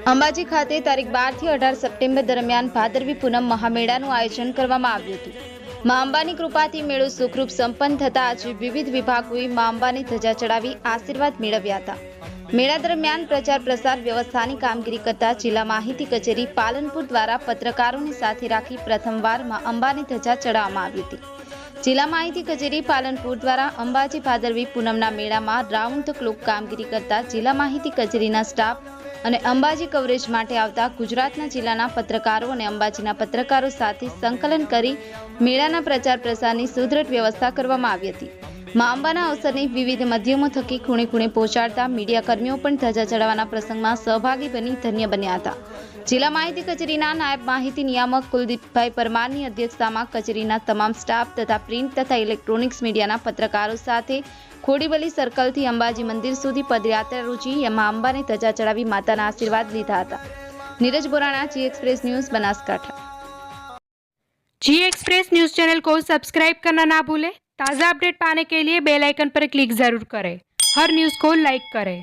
અંબાજી ખાતે તારીખ 12 થી 18 સપ્ટેમ્બર દરમિયાન ભાદરવી પૂનમ મહામેળાનું આયોજન કરવામાં આવ્યું હતું। મા અંબાની કૃપાથી મેળો સુખરૂપ સંપન્ન થતા આજે વિવિધ વિભાગોએ મા અંબાની ધજા ચડાવી આશીર્વાદ મેળવ્યા હતા। મેળા દરમિયાન પ્રચાર પ્રસાર વ્યવસ્થાની કામગીરી કરતા જિલ્લા માહિતી કચેરી પાલનપુર દ્વારા પત્રકારોને સાથે રાખી પ્રથમવાર મા અંબાની ધજા ચડાવવામાં આવી હતી। જિલ્લા માહિતી કચેરી પાલનપુર દ્વારા અંબાજી ભાદરવી પૂનમના મેળામાં રાઉન્ડ ધ ક્લોક કામગીરી કરતા જિલ્લા માહિતી કચેરીના સ્ટાફ અને અંબાજી કવરેજ માટે આવતા ગુજરાતના જિલ્લાના પત્રકારો અને અંબાજીના પત્રકારો સાથે સંકલન કરી મેળાના પ્રચાર પ્રસારની સુદૃઢ વ્યવસ્થા કરવામાં આવી હતી। મા અંબાના અવસરની વિવિધ માધ્યમો થકી ખૂણે ખૂણે પહોંચાડતા મીડિયાકર્મીઓ પણ ધજા ચડાવવાના પ્રસંગમાં સહભાગી બની ધન્ય બન્યા હતા। જિલ્લા માહિતી કચેરીના નાયબ માહિતી નિયામક કુલદીપભાઈ પરમારની અધ્યક્ષતામાં કચેરીના તમામ સ્ટાફ તથા પ્રિન્ટ તથા ઇલેક્ટ્રોનિક્સ મીડિયાના પત્રકારો સાથે ખોડીબલી સર્કલથી અંબાજી મંદિર સુધી પદયાત્રા યોજી મા અંબાને ધજા ચડાવી માતાના આશીર્વાદ લીધા હતા। नीरज बोराना, जी एक्सप्रेस न्यूज़, बनासकांठा। जी एक्सप्रेस न्यूज़ चैनल को सब्सक्राइब करना ना भूलें। ताज़ा अपडेट पाने के लिए बेल आइकन पर क्लिक जरूर करें। हर न्यूज़ को लाइक करें।